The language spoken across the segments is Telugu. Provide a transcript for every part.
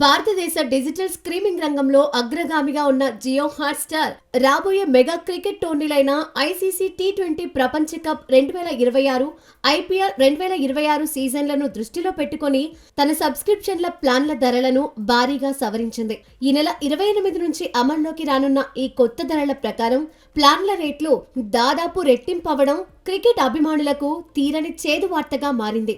భారతదేశ డిజిటల్ స్ట్రీమింగ్ రంగంలో అగ్రగామిగా ఉన్న జియో హాట్‌స్టార్ రాబోయే మెగా క్రికెట్ టోర్నీలైన ఐసీసీ టీ20 ప్రపంచ కప్ 2026, ఐపీఎల్ 2026 సీజన్లను దృష్టిలో పెట్టుకుని తన సబ్స్క్రిప్షన్ల ప్లాన్ల ధరలను భారీగా సవరించింది. ఈ నెల 28 నుంచి అమల్లోకి రానున్న ఈ కొత్త ధరల ప్రకారం ప్లాన్ల రేట్లు దాదాపు రెట్టింపవడం క్రికెట్ అభిమానులకు తీరని చేదు వార్తగా మారింది.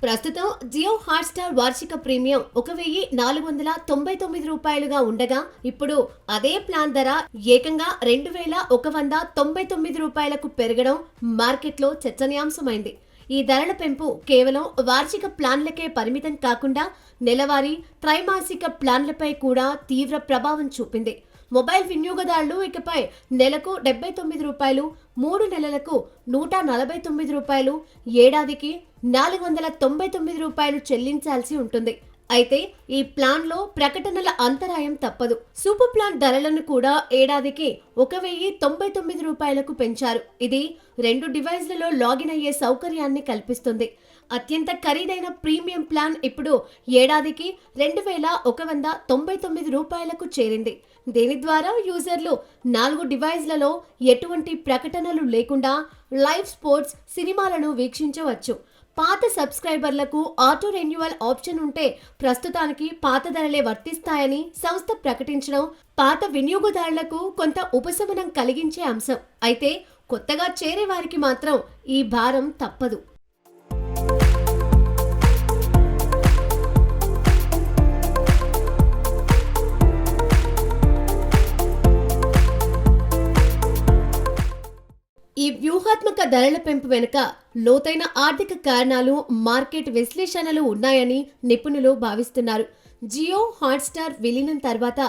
ప్రస్తుతం జియో హాట్‌స్టార్ వార్షిక ప్రీమియం 1,499 రూపాయలుగా ఉండగా ఇప్పుడు అదే ప్లాన్ ధర ఏకంగా 2,199 రూపాయలకు పెరగడం మార్కెట్లో చర్చనీయాంశమైంది. ఈ ధరల పెంపు కేవలం వార్షిక ప్లాన్లకే పరిమితం కాకుండా నెలవారీ, త్రైమాసిక ప్లాన్లపై కూడా తీవ్ర ప్రభావం చూపింది. మొబైల్ వినియోగదారులు ఇకపై నెలకు 79 రూపాయలు, 3 నెలలకు 149 రూపాయలు, ఏడాదికి 499 రూపాయలు చెల్లించాల్సి ఉంటుంది. అయితే ఈ ప్లాన్లో ప్రకటనల అంతరాయం తప్పదు. సూపర్ ప్లాన్ ధరలను కూడా ఏడాదికి 1,099 రూపాయలకు పెంచారు. ఇది 2 డివైస్లలో లాగిన్ అయ్యే సౌకర్యాన్ని కల్పిస్తుంది. అత్యంత ఖరీదైన ప్రీమియం ప్లాన్ ఇప్పుడు ఏడాదికి 2,199 రూపాయలకు చేరింది. దీని ద్వారా యూజర్లు 4 డివైస్లలో ఎటువంటి ప్రకటనలు లేకుండా లైవ్ స్పోర్ట్స్, సినిమాలను వీక్షించవచ్చు. పాత సబ్స్క్రైబర్లకు ఆటో రెన్యువల్ ఆప్షన్ ఉంటే ప్రస్తుతానికి పాత ధరలే వర్తిస్తాయని సంస్థ ప్రకటించడం పాత వినియోగదారులకు కొంత ఉపశమనం కలిగించే అంశం. అయితే కొత్తగా చేరే వారికి మాత్రం ఈ భారం తప్పదు. ఈ వ్యూహాత్మక ధరల పెంపు వెనుక లోతైన ఆర్థిక కారణాలు, మార్కెట్ విశ్లేషణలు ఉన్నాయని నిపుణులు భావిస్తున్నారు. జియో హాట్‌స్టార్ విలీనం తర్వాత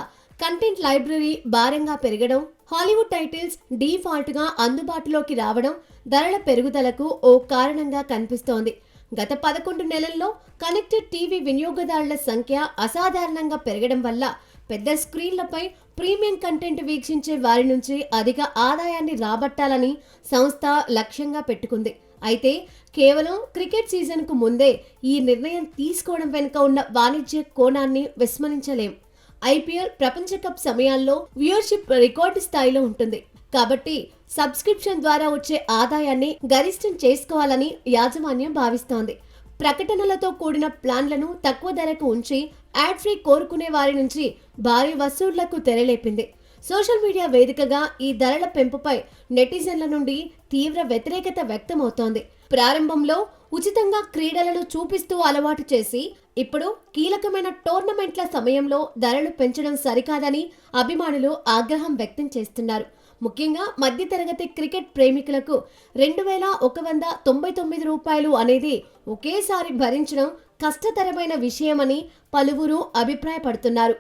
కంటెంట్ లైబ్రరీ భారంగా పెరగడం, హాలీవుడ్ టైటిల్స్ డిఫాల్ట్గా అందుబాటులోకి రావడం ధరల పెరుగుదలకు ఓ కారణంగా కనిపిస్తోంది. గత 11 నెలల్లో కనెక్టెడ్ టీవీ వినియోగదారుల సంఖ్య అసాధారణంగా పెరగడం వల్ల పెద్ద స్క్రీన్లపై ప్రీమియం కంటెంట్ వీక్షించే వారి నుంచి అధిక ఆదాయాన్ని రాబట్టాలని సంస్థ లక్ష్యంగా పెట్టుకుంది. అయితే కేవలం క్రికెట్ సీజన్కు ముందే ఈ నిర్ణయం తీసుకోవడం వెనుక ఉన్న వాణిజ్య కోణాన్ని విస్మరించలేం. ఐపీఎల్, ప్రపంచ కప్ సమయాల్లో వ్యూవర్షిప్ రికార్డు స్థాయిలో ఉంటుంది. కాబట్టి సబ్స్క్రిప్షన్ ద్వారా వచ్చే ఆదాయాన్ని గరిష్టం చేసుకోవాలని యాజమాన్యం భావిస్తోంది. ప్రకటనలతో కూడిన ప్లాన్లను తక్కువ ధరకు ఉంచి యాడ్ ఫ్రీ కోరుకునే వారి నుంచి భారీ వసూళ్లకు తెరలేపింది. సోషల్ మీడియా వేదికగా ఈ ధరల పెంపుపై నెటిజన్ల నుండి తీవ్ర వ్యతిరేకత వ్యక్తమవుతోంది. ప్రారంభంలో ఉచితంగా క్రీడలను చూపిస్తూ అలవాటు చేసి ఇప్పుడు కీలకమైన టోర్నమెంట్ల సమయంలో ధరలు పెంచడం సరికాదని అభిమానులు ఆగ్రహం వ్యక్తం చేస్తున్నారు. ముఖ్యంగా మధ్యతరగతి క్రికెట్ ప్రేమికులకు 2,199 రూపాయలు అనేది ఒకేసారి భరించడం కష్టతరమైన విషయమని పలువురు అభిప్రాయపడుతున్నారు.